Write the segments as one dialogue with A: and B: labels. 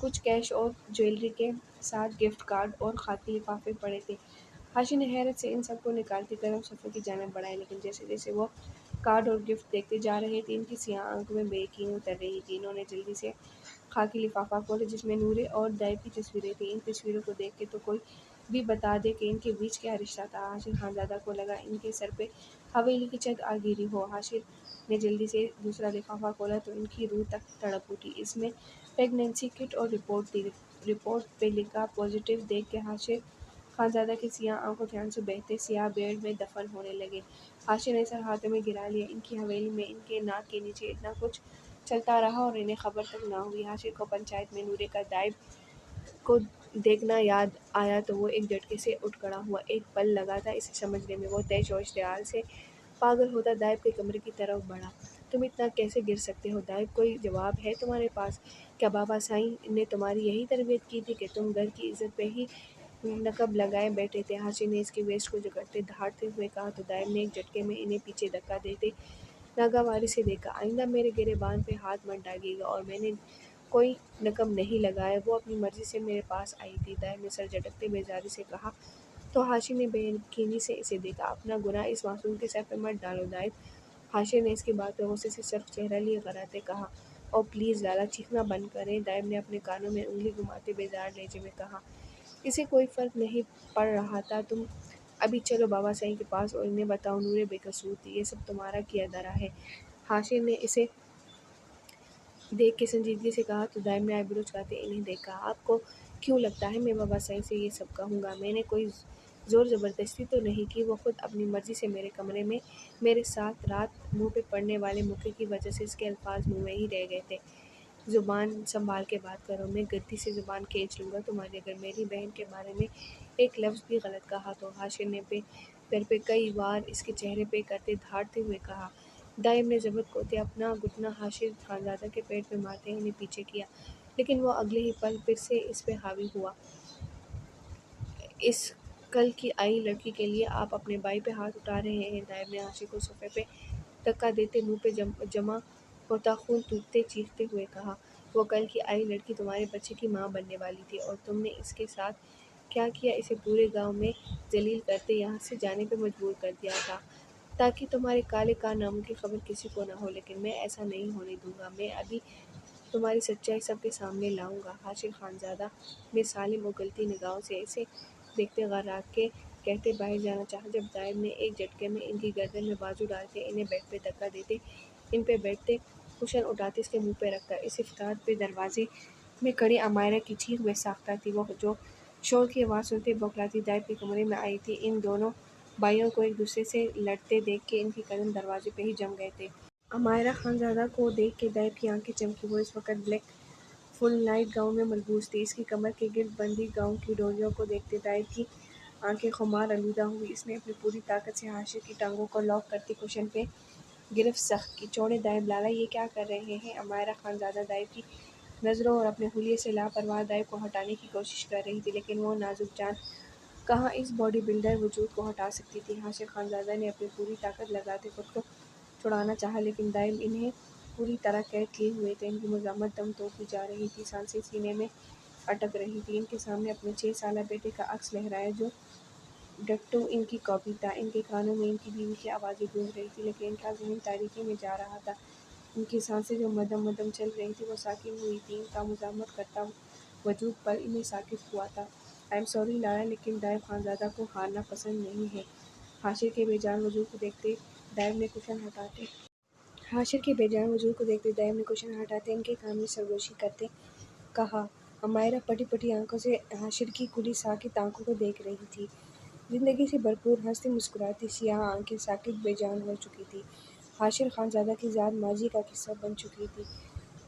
A: کچھ کیش اور جویلری کے ساتھ گفٹ کارڈ اور خاکی لفافے پڑے تھے۔ حاشر نے حیرت سے ان سب کو نکالتے قدم صفحے کی جانب بڑھائے، لیکن جیسے جیسے وہ کارڈ اور گفٹ دیکھتے جا رہے تھے ان کی سیاہ آنکھوں میں بے یقینی اتر رہی تھی۔ انہوں نے جلدی سے خاکی لفافہ کھولا جس میں نورے اور دائب کی تصویریں تھیں۔ ان تصویروں کو دیکھ کے تو کوئی بھی بتا دے کہ ان کے بیچ کیا رشتہ تھا۔ حاشر خانزادہ کو لگا ان کے سر پہ حویلی کی چھت آ گری ہو۔ حاشر نے جلدی سے دوسرا لفافہ کھولا تو ان کی روح تک تڑپ اٹھی۔ اس میں پریگنینسی کٹ اور رپورٹ تھی۔ رپورٹ پہ لکھا پازیٹیو دیکھ کے حاشر خانزادہ کی سیاہ آنکھوں کے آنسو بہتے سیاہ بیڑ میں دفن ہونے لگے۔ حاشر نے سر ہاتھوں میں گرا لیا۔ ان کی حویلی میں ان کے ناک کے نیچے اتنا کچھ چلتا رہا اور انہیں خبر تک نہ ہوئی۔ حاشر کو پنچایت میں نورے کا دائب کو دیکھنا یاد آیا تو وہ ایک جھٹکے سے اٹھ کھڑا ہوا۔ ایک پل لگا تھا اسے سمجھنے میں۔ وہ تیز و اشتعال سے پاگل ہوتا دائب کے کمرے کی طرف بڑھا۔ تم اتنا کیسے گر سکتے ہو دائب، کوئی جواب ہے تمہارے پاس؟ کیا بابا سائیں نے تمہاری یہی تربیت کی تھی کہ تم گھر کی عزت پہ ہی نقب لگائے بیٹھے تھے؟ حاشر نے اس کے ویسٹ کو جکڑتے دھاڑتے ہوئے کہا تو دائب نے ایک جھٹکے میں انہیں پیچھے دھکا دیتے ناگواری سے دیکھا۔ آئندہ میرے گریبان پہ ہاتھ مت ڈالیے گا، اور میں نے کوئی نقب نہیں لگایا، وہ اپنی مرضی سے میرے پاس آئی تھی، دائب نے سر جھٹکتے بیزاری سے کہا تو حاشر نے بے یقینی سے اسے دیکھا۔ اپنا گناہ اس معصوم کے سر پہ مت ڈالو دائب۔ حاشر نے اس کی بات پہ غصے سے سرخ چہرہ لیے غراتے کہا، او پلیز لالا چیخنا بند کریں۔ دائب نے اپنے کانوں میں انگلی گھماتے بیزار لہجے میں کہا، اسے کوئی فرق نہیں پڑ رہا تھا، تم ابھی چلو بابا سائیں کے پاس اور انہیں بتاؤ نورے بے قصور تھی، یہ سب تمہارا کیا دھرا ہے۔ حاشر نے اسے دیکھ کے سنجیدگی سے کہا تو دائب نے آئی برو اچکاتے انہیں دیکھا۔ آپ کو کیوں لگتا ہے میں بابا سائیں سے یہ سب کہوں گا؟ میں نے کوئی زور زبردستی تو نہیں کی، وہ خود اپنی مرضی سے میرے کمرے میں میرے ساتھ رات منہ پہ پڑنے والے مکے کی وجہ سے اس کے الفاظ منہ میں ہی رہ گئے تھے۔ زبان سنبھال کے بات کرو، میں گدی سے زبان کھینچ لوں گا تمہاری اگر میری بہن کے بارے میں ایک لفظ بھی غلط کہا تو۔ حاشر نے در پہ کئی وار اس کے چہرے پہ کرتے دھاڑتے ہوئے کہا۔ دائب نے ضبط کھوتے اپنا گھٹنا حاشر خانزادہ کے پیٹ پہ مارتے انہیں پیچھے کیا، لیکن وہ اگلے ہی پل پھر سے اس پہ حاوی ہوا۔ اس کل کی آئی لڑکی کے لیے آپ اپنے بھائی پہ ہاتھ اٹھا رہے ہیں؟ دائب نے حاشر کو صفحے پہ دھکا دیتے منہ پہ جمع ہوتا خون تھوکتے چیختے ہوئے کہا، وہ کل کی آئی لڑکی تمہارے بچے کی ماں بننے والی تھی، اور تم نے اس کے ساتھ کیا کیا؟ اسے پورے گاؤں میں ذلیل کرتے یہاں سے جانے پہ مجبور کر دیا تھا تاکہ تمہارے کالے کارناموں کی خبر کسی کو نہ ہو، لیکن میں ایسا نہیں ہونے دوں گا، میں ابھی تمہاری سچائی سب کے سامنے لاؤں گا۔ حاشر خانزادہ نے سالم اگلتی نگاہوں سے اسے دیکھتے غرا کے کہتے باہر جانا چاہا جب دائب نے ایک جھٹکے میں ان کی گردن میں بازو ڈالتے انہیں بیڈ پہ دھکا دیتے ان پہ بیٹھتے کشن اٹھاتے اس کے منہ پہ رکھتا۔ اس افتاد پہ دروازے میں کھڑی امائرہ کی چیخ بے ساختہ تھی۔ وہ جو شور کی آواز سنتے بوکھلاتی دائب کے کمرے میں آئی تھی۔ ان دونوں بھائیوں کو ایک دوسرے سے لڑتے دیکھ کے ان کے قدم دروازے پہ ہی جم گئے تھے۔ امائرہ خانزادہ کو دیکھ کے دائب کی آنکھیں چمکی۔ وہ اس وقت بلیک فل نائٹ گاؤن میں ملبوس تھی۔ اس کی کمر کے گرد بندھی گاؤن کی ڈوریوں کو دیکھتے دائب کی آنکھیں خمار آلودہ ہوئی۔ اس نے اپنی پوری طاقت سے حاشر کی ٹانگوں کو لاک کرتے کشن پہ گرفت سخت کی۔ چھوڑیں دائب لالا، یہ کیا کر رہے ہیں؟ امائرہ خانزادہ دائب کی نظروں اور اپنے حلیے سے لاپرواہ دائب کو ہٹانے کی کوشش کر رہی تھی، لیکن وہ نازک جان کہاں اس باڈی بلڈر وجود کو ہٹا سکتی تھی۔ حاشر خانزادہ نے اپنی پوری طاقت لگاتے خود کو چھڑانا چاہا، لیکن دائب انہیں پوری طرح قید لیے ہوئے تھے۔ ان کی مزاحمت دم توڑتی جا رہی تھی، سانسیں سینے میں اٹک رہی تھیں۔ ان کے سامنے اپنے 6 سالہ بیٹے کا عکس لہرایا جو ڈٹو ان کی کاپی تھا۔ ان کے کانوں میں ان کی بیوی کی آوازیں گونج رہی تھیں، لیکن ان کا ذہن تاریکی میں جا رہا تھا۔ ان کی سانسیں جو مدھم مدھم چل رہی تھیں وہ ساکن ہوئی تھیں۔ ان کا مزاحمت کرتا وجود پر انہیں ساکت ہوا تھا۔ آئی ایم سوری لالا، لیکن دائب خانزادہ کو ہارنا پسند نہیں ہے۔ حاشر کے بے جان وجود کو دیکھتے دائب نے کشن ہٹاتے حاشر کے بے جان وجود کو دیکھتے دائب نے کشن ہٹاتے ان کے کان میں سرگوشی کرتے کہا۔ امائرہ پٹی پٹی آنکھوں سے حاشر کی کھلی ساکت آنکھوں کو دیکھ رہی تھی، زندگی سے بھرپور، ہنستی مسکراتی سیاہ آنکھیں ساکت بے جان ہو چکی تھی۔ حاشر خانزادہ کی ذات ماضی کا قصہ بن چکی تھی۔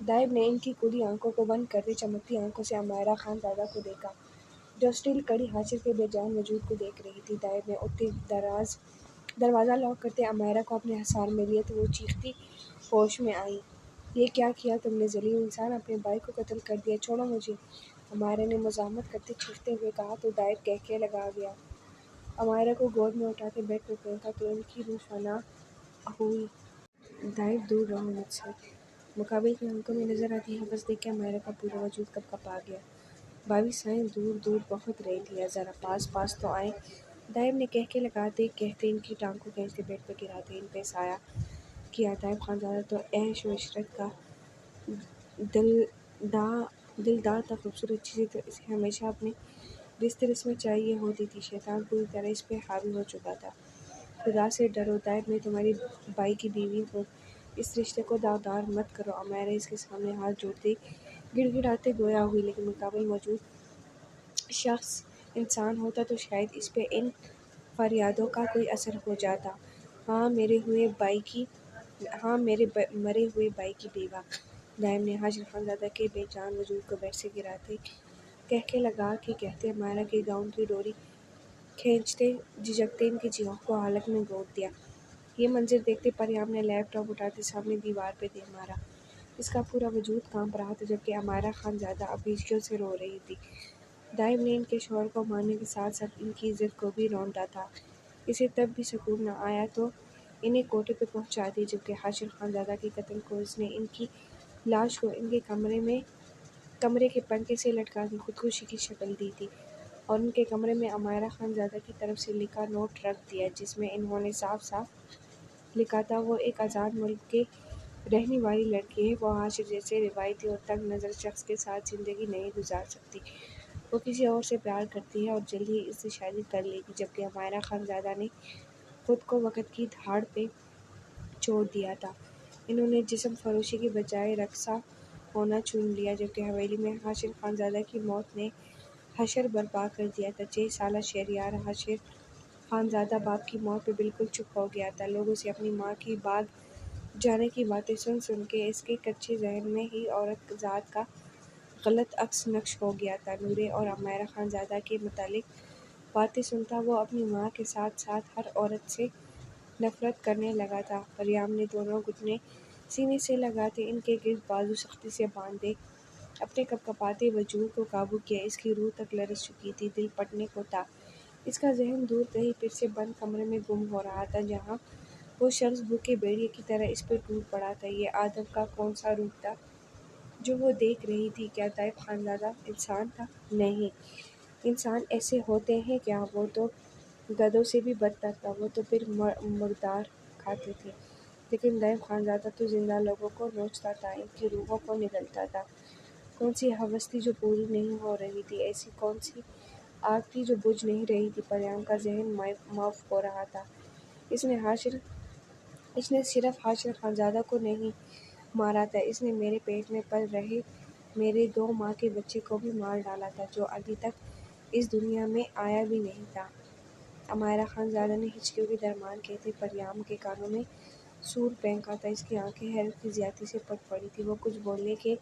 A: دائب نے ان کی کھلی آنکھوں کو بند کرتے چمکتی آنکھوں سے امائرہ خانزادہ کو دیکھا جو اسٹل کڑی حاشر کے بے جان وجود کو دیکھ رہی تھی۔ دائب نے اٹھتے دروازہ لاک کرتے امائرہ کو اپنے حصار میں لیا تو وہ چیختی ہوش میں آئی، یہ کیا کیا تم نے ذلیل انسان، اپنے بھائی کو قتل کر دیا، چھوڑو مجھے، امائرہ نے مزاحمت کرتے چیختے ہوئے کہا تو دائب قہقہے لگا گیا۔ امائرہ کو گود میں اٹھاتے بیڈ پہ پھینکا تو ان کی روح فنا ہوئی۔ دائب دور رہو مجھ سے۔ مقابل کے آنکھوں میں نظر آتی حوث دیکھ کے عمائرہ کا پورا وجود کب کب آ گیا۔ 22 سائیں دور دور بہت رہ لیا، ذرا پاس پاس تو آئیں۔ دائب نے کہکے لگاتے کہتے ان کی ٹانگ کو کھینچتے بیڈ پہ گراتے ان پہ سایہ کیا۔ دائب خانزادہ تو عیش و عشرت کا دلدار تھا، خوبصورت چیزیں تو اسے ہمیشہ اپنے بستر اس میں چاہیے ہوتی تھی۔ شیطان پوری طرح اس پہ حاوی ہو چکا تھا۔ خدا سے ڈرو دائب، میں تمہاری بھائی کی بیوی ہوں، اس رشتے کو داغدار مت کرو۔ عمائرہ اس کے سامنے ہاتھ جوڑتی گڑ گڑاتے گویا ہوئی، لیکن مقابل موجود شخص انسان ہوتا تو شاید اس پہ ان فریادوں کا کوئی اثر ہو جاتا۔ ہاں میرے مرے ہوئے بھائی کی بیوہ۔ دائب نے حاشر خانزادہ کے بے جان وجود کو بیڈ سے گراتے کہکے لگا کے کہتے عمائرہ کے گاؤن کی ڈوری کھینچتے جھجکتے ان کی چیخوں کو حلق میں گونج دیا۔ یہ منظر دیکھتے پریام نے لیپ ٹاپ اٹھاتے سامنے دیوار پہ دے مارا۔ اس کا پورا وجود کانپ رہا تھا، جبکہ عمائرہ خانزادہ ابیچیوں سے رو رہی تھی۔ دائب نے ان کے شوہر کو مارنے کے ساتھ ساتھ ان کی عزت کو بھی روندا تھا۔ اسے تب بھی سکون نہ آیا تو انہیں کوٹے پہ پہنچا دی، جبکہ حاشر خانزادہ کے قتل کو اس نے ان کی لاش کو ان کے کمرے کے پنکھے سے لٹکا کے خودکشی کی شکل دی تھی، اور ان کے کمرے میں عمائرہ خانزادہ کی طرف سے لکھا نوٹ رکھ دیا، جس میں انہوں نے صاف صاف لکھا تھا وہ ایک آزاد ملک کی رہنے والی لڑکی ہے، وہ حاشر جیسے روایتی اور تنگ نظر شخص کے ساتھ زندگی نہیں گزار سکتی، وہ کسی اور سے پیار کرتی ہے اور جلد ہی اس سے شادی کر لے گی۔ جبکہ عمائرہ خانزادہ نے خود کو وقت کی دھاڑ پہ چھوڑ دیا تھا، انہوں نے جسم فروشی کی بجائے رقاصہ ہونا چن لیا، جبکہ حویلی میں حاشر خانزادہ کی موت نے حشر برپا کر دیا تھا۔ 6 سالہ شہریار حاشر خانزادہ باپ کی موت پہ بالکل چپ ہو گیا تھا، لوگوں سے اپنی ماں کی بھاگ جانے کی باتیں سن سن کے اس کے کچے ذہن میں ہی عورت ذات کا غلط عکس نقش ہو گیا تھا۔ نورے اور عمائرہ خانزادہ کے متعلق باتیں سنتا وہ اپنی ماں کے ساتھ ساتھ ہر عورت سے نفرت کرنے لگا تھا۔ پریام نے دونوں گھٹنے سینے سے لگاتے ان کے گرد بازو سختی سے باندھے اپنے کپکپاتے وجود کو قابو کیا۔ اس کی روح تک لرز چکی تھی، دل پھٹنے کو تھا، اس کا ذہن دور کہیں پھر سے بند کمرے میں گم ہو رہا تھا، جہاں وہ شخص بھوکے بھیڑیے کی طرح اس پہ ٹوٹ پڑا تھا۔ یہ آدم کا کون سا روپ تھا جو وہ دیکھ رہی تھی؟ کیا دائب خانزادہ انسان تھا؟ نہیں، انسان ایسے ہوتے ہیں کیا؟ وہ تو گدھوں سے بھی بدتر تھا، وہ تو پھر مردار کھاتے تھے، لیکن دائب خانزادہ تو زندہ لوگوں کو نوچتا تھا، ان کی روحوں کو نگلتا تھا۔ کون سی ہوس تھی جو پوری نہیں ہو رہی تھی؟ ایسی کون سی آگ تھی جو بجھ نہیں رہی تھی؟ پریام کا ذہن معاف ہو رہا تھا، اس نے صرف حاشر خانزادہ کو نہیں مارا تھا، اس نے میرے پیٹ میں پل رہے میرے 2 ماہ کے بچے کو بھی مار ڈالا تھا، جو ابھی تک اس دنیا میں آیا بھی نہیں تھا۔ عمائرہ خانزادہ نے ہچکیوں کے درمیان کہتے پریام کے کانوں میں سور پھونکا تھا، اس کی آنکھیں حیرت کی زیادتی سے پھٹ پڑی تھیں، وہ کچھ بولنے کے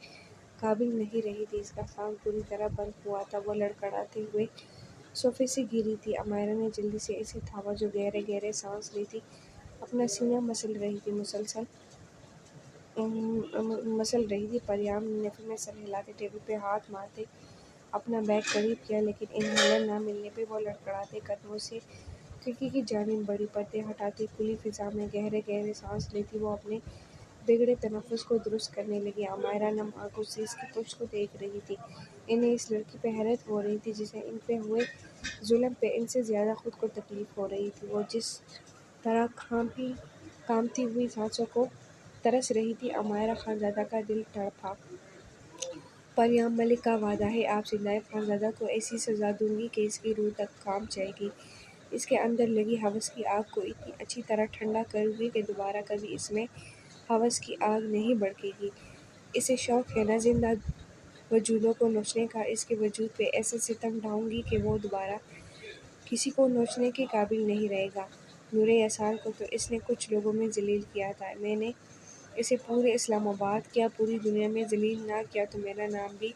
A: قابل نہیں رہی تھی، اس کا سانس پوری طرح بند ہوا تھا، وہ لڑکھڑاتے ہوئے صوفے سے گری تھی۔ عمائرہ نے جلدی سے اسے تھاما جو گہرے گہرے سانس لیتی اپنا سینہ مسل رہی تھی۔ پریام نے نفی میں سر ہلاتے ٹیبل پہ ہاتھ مارتے اپنا بیگ قریب کیا، لیکن انہیلر نہ ملنے پہ وہ لڑکھڑاتے قدموں سے کھڑکی کی جانب بڑھی، پردے ہٹاتے کھلی فضا میں گہرے گہرے سانس لیتی وہ اپنے بگڑے تنفس کو درست کرنے لگی۔ عمائرہ نم آنکھوں سے اس کی پشت کو دیکھ رہی تھی، انہیں اس لڑکی پہ حیرت ہو رہی تھی جسے ان پہ ہوئے ظلم پہ ان سے زیادہ خود کو تکلیف ہو رہی تھی، وہ جس طرح کانپتی ہوئی سانسوں کو ترس رہی تھی۔ عمائرہ خانزادہ کا دل تڑپا۔ پریام ملک کا وعدہ ہے آپ سے، دائب خانزادہ کو ایسی سزا دوں گی کہ اس کی روح تک کانپ جائے گی، اس کے اندر لگی ہوس کی آگ کو اتنی اچھی طرح ٹھنڈا کروں گی کہ دوبارہ کبھی اس میں ہوس کی آگ نہیں بھڑکے گی۔ اسے شوق ہے نا زندہ وجودوں کو نوچنے کا، اس کے وجود پہ ایسا ستم ڈھاؤں گی کہ وہ دوبارہ کسی کو نوچنے کے قابل نہیں رہے گا۔ نورِ یسار کو تو اس نے کچھ لوگوں میں ذلیل کیا تھا، میں نے اسے پورے اسلام آباد کیا پوری دنیا میں ذلیل نہ کیا تو میرا نام بھی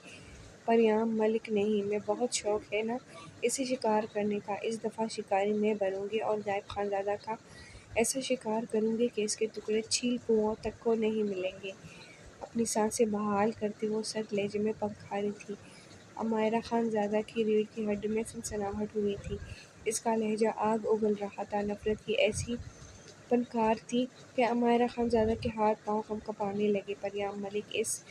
A: پریام ملک نہیں۔ میں بہت شوق ہے نا اسے شکار کرنے کا، اس دفعہ شکاری میں بنوں گی اور دائب خانزادہ کا ایسا شکار کروں گی کہ اس کے ٹکڑے چھیل پوؤں تک کو نہیں ملیں گے۔ اپنی سانسیں بحال کرتے وہ سرد لہجے میں پنکھا رہی تھی۔ عمائرہ خانزادہ کی ریڑھ کی ہڈی میں سنسناہٹ ہوئی تھی، اس کا لہجہ آگ اگل رہا تھا، نفرت کی ایسی فنکار تھی کہ عمائرہ خانزادہ کے ہاتھ پاؤں کانپنے لگے۔ پریام ملک اس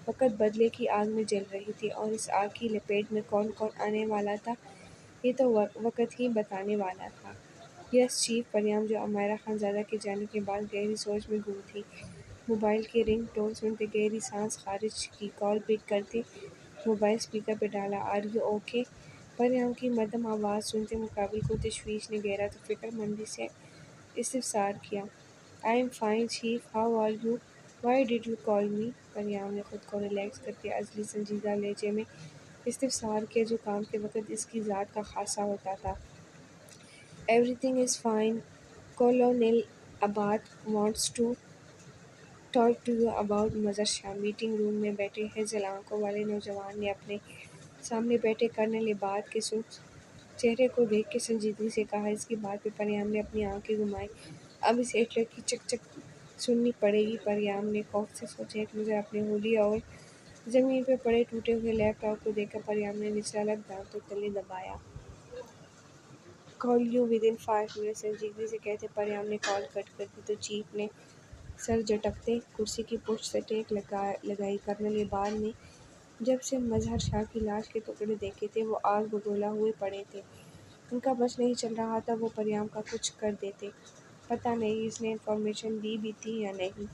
A: وقت بدلے کی آگ میں جل رہی تھی اور اس آگ کی لپیٹ میں کون کون آنے والا تھا یہ تو وقت ہی بتانے والا تھا۔ یس چیف، پریام جو عمائرہ خانزادہ کے جانے کے بعد گہری سوچ میں گم تھی، موبائل کی رنگ ٹون سنتے گہری سانس خارج کی۔ کال پک کرتے موبائل اسپیکر پہ ڈالا۔ Are you okay? پریام کی مدھم آواز سنتے مقابل کو تشویش نے گھیرا تو فکر مندی سے استفسار کیا۔ I am fine chief, how are you? Why did you call me? Priyam نے خود کو ریلیکس کرکے ازلی سنجیدہ لہجے میں استفسار کیا جو کام کے وقت اس کی ذات کا خاصہ ہوتا تھا۔ Everything is fine, colonel Abbad wants to talk to you about Mazhar Shah. Meeting room میں بیٹھے ہیزل آنکھوں والے نوجوان نے اپنے سامنے بیٹھے کرنل عباد کے سرخ چہرے کو دیکھ کے سنجیدگی سے کہا۔ اس کی بات پہ پریام نے اپنی آنکھیں گھمائیں۔ اب اسے ہٹلر کی چک چک سننی پڑے گی۔ پریام نے خوف سے سوچا۔ ایک نظر اپنے ہولیا اور زمین پہ پڑے ٹوٹے ہوئے لیپ ٹاپ کو دیکھ کر پریام نے نچلا لب دانتوں تلے دبایا۔ Call you within 5 minutes, سنجیدگی سے کہتے پریام نے کال کٹ کر دی تو چیف نے سر جھٹکتے کرسی کی پشت سے ٹیک لگائی۔ کرنل عباد نے جب سے مظہر شاہ کی لاش کے ٹکڑے دیکھے تھے وہ آگ بگولا ہوئے پڑے تھے۔ ان کا بس نہیں چل رہا تھا وہ پریام کا کچھ کر دیتے۔ پتہ نہیں اس نے انفارمیشن دی بھی تھی یا نہیں۔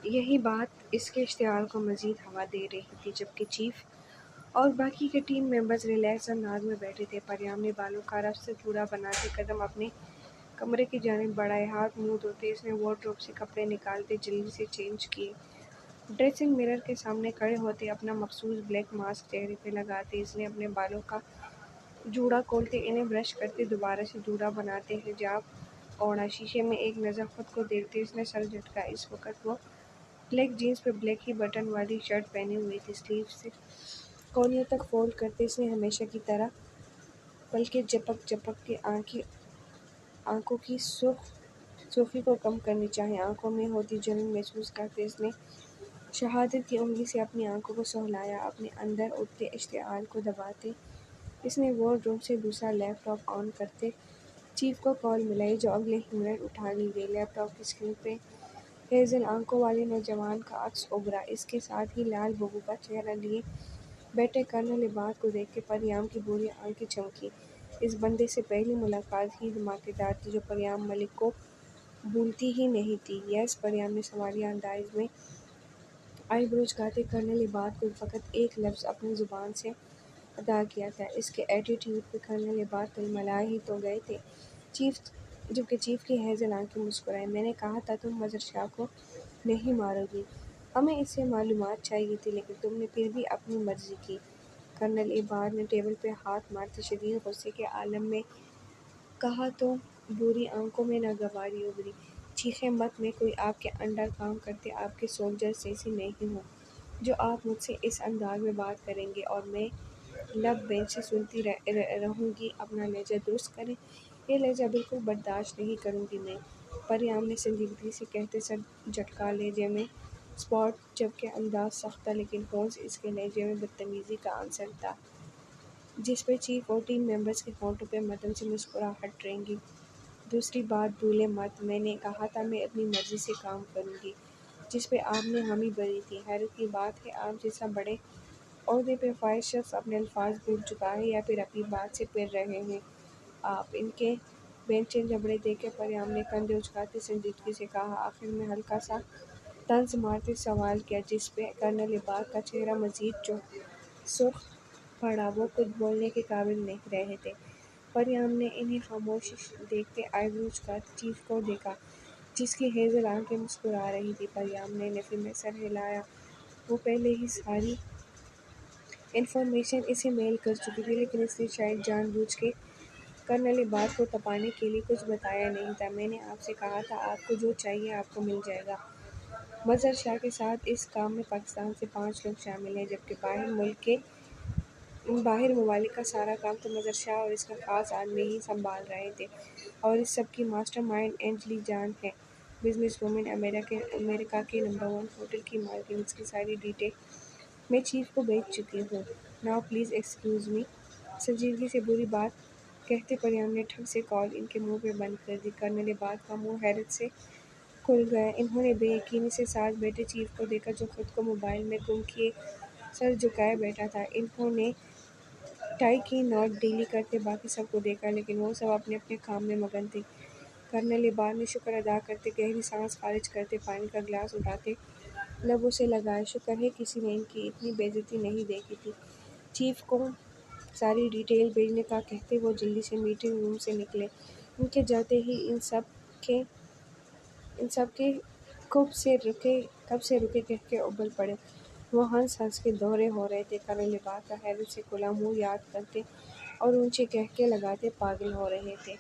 A: یہی بات اس کے اشتعال کو مزید ہوا دے رہی تھی۔ جبکہ چیف اور باقی کے ٹیم ممبرز ریلیکس انداز میں بیٹھے تھے، پریام نے بالوں کا رف سے جوڑا بناتے قدم اپنے کمرے کی جانب بڑھائے۔ ہاتھ منہ دھوتے اس نے وارڈروب سے کپڑے نکالتے جلدی سے چینج کیے۔ ڈریسنگ مرر کے سامنے کھڑے ہوتے اپنا مخصوص بلیک ماسک چہرے پہ لگاتے اس نے اپنے بالوں کا جوڑا کھولتے انہیں برش کرتے دوبارہ سے جوڑا بناتے حجاب اوڑھا۔ شیشے میں ایک نظر خود کو دیکھتے اس نے سر جھٹکا۔ اس وقت وہ بلیک جینز پہ بلیک ہی بٹن والی شرٹ پہنی ہوئی تھی۔ سلیوز سے کونیوں تک فولڈ کرتے اس نے ہمیشہ کی طرح پلکیں جھپک جھپک کے آنکھوں کی سرخی کو کم کرنی چاہیے۔ آنکھوں میں ہوتی جلن محسوس کرتے اس نے شہادت کی انگلی سے اپنی آنکھوں کو سہلایا۔ اپنے اندر اٹھتے اشتعال کو دباتے اس نے وارڈروب سے دوسرا لیپ ٹاپ آن کرتے چیف کو کال ملائی جو اگلے ہی منٹ اٹھا لی گئی۔ لیپ ٹاپ کی اسکرین پہ ہیزل آنکھوں والے نوجوان کا عکس ابھرا، اس کے ساتھ ہی لال بگو کا چہرہ لیے بیٹھے کرنل عباد کو دیکھ کے پریام کی بھوری آنکھیں چمکی۔ اس بندے سے پہلی ملاقات ہی دھماکے دار تھی جو پریام ملک کو بھولتی ہی نہیں تھی۔ یس، پریام نے سوالیہ انداز میں آئی برو جھکاتے کرنل عباد کو فقط ایک لفظ اپنی زبان سے ادا کیا تھا۔ اس کے ایٹی ٹیوڈ پہ کرنل عباد تلملا ہی تو گئے تھے جبکہ چیف کی ہیزل آنکھیں مسکرائیں۔ میں نے کہا تھا تم مظہر شاہ کو نہیں مارو گی، ہمیں اس سے معلومات چاہیے تھی لیکن تم نے پھر بھی اپنی مرضی کی۔ کرنل عباد نے ٹیبل پہ ہاتھ مارتے شدید غصے کے عالم میں کہا تو بھوری آنکھوں میں ناگواری ابھری۔ چیخیں مت، میں کوئی آپ کے انڈر کام کرتے آپ کے سولجرز جیسی نہیں ہوں جو آپ مجھ سے اس انداز میں بات کریں گے اور میں لب بینچ سے سنتی رہوں گی۔ اپنا لہجہ درست کریں، یہ لہجہ بالکل برداشت نہیں کروں گی میں، پریام نے سنجیدگی سے کہتے سر جھٹکا۔ لہجے میں اسپاٹ جبکہ انداز سخت تھا لیکن ٹون سے اس کے لہجے میں بدتمیزی کا عنصر تھا جس پہ چیف اور ٹیم ممبرز کے ہونٹوں پہ مدھم سی مسکراہٹ رنگی۔ دوسری بات بھولیں مت، میں نے کہا تھا میں اپنی مرضی سے کام کروں گی جس پہ آپ نے حامی بھری تھی۔ حیرت کی بات ہے آپ جیسا بڑے عہدے پہ فائز شخص اپنے الفاظ بھول چکا ہے یا پھر اپنی بات سے پھر رہے ہیں آپ۔ ان کے بینچے جبڑے دیکھ کے پریام نے کندھے اچکاتے سنجیدگی سے کہا۔ آخر میں ہلکا سا طنز مارتے سوال کیا جس پہ کرنل عباد کا چہرہ مزید سرخ پڑا۔ وہ کچھ بولنے کے قابل نہیں رہے تھے۔ پریام نے انہیں خاموش دیکھتے آئی برو جھکاتے چیف کو دیکھا جس کی ہیزل آنکھیں مسکرا رہی تھیں۔ پریام نے نفی میں سر ہلایا۔ وہ پہلے ہی ساری انفارمیشن اسے میل کر چکی تھی لیکن اس نے شاید جان بوجھ کے کرنل عباد کو تپانے کے لیے کچھ بتایا نہیں تھا۔ میں نے آپ سے کہا تھا آپ کو جو چاہیے آپ کو مل جائے گا۔ مظہر شاہ کے ساتھ اس کام میں پاکستان سے 5 لوگ شامل ہیں جبکہ باہر ممالک کا سارا کام تو مظہر شاہ اور اس کا خاص آدمی ہی سنبھال رہے تھے اور اس سب کی ماسٹر مائنڈ انجلی جان ہے، بزنس وومن، امریکہ کے نمبر 1 ہوٹل کی مالکن۔ اس کی ساری ڈیٹیل میں چیف کو بھیج چکی ہوں۔ ناؤ پلیز ایکسکیوز می، سنجیدگی سے بری بات کہتے پریام نے ٹھک سے کال ان کے منہ پہ بند کر دی۔ کرنل عباد کا منہ حیرت سے کھل گیا۔ انہوں نے بے یقینی سے ساتھ بیٹھے چیف کو دیکھا جو خود کو موبائل میں گم کیے سر جھکائے بیٹھا تھا۔ انہوں نے ٹائی کی نوٹ ڈھیلی کرتے باقی سب کو دیکھا لیکن وہ سب اپنے اپنے کام میں مگن تھے۔ کرنل عباد نے شکر ادا کرتے گہری سانس خارج کرتے پانی کا گلاس اٹھاتے لبوں سے لگایا۔ شکر ہے کسی نے ان کی اتنی بے عزتی نہیں دیکھی تھی۔ چیف کو ساری ڈیٹیل بھیجنے کا کہتے وہ جلدی سے میٹنگ روم سے نکلے۔ ان کے جاتے ہی ان سب کے کب سے رکے کہہ کے ابل پڑے۔ وہ ہنس ہنس کے دھورے ہو رہے تھے۔ کرنل عباد کا حیرت سے کھلا منہ یاد کرتے اور اونچے کہکے لگاتے پاگل ہو رہے تھے۔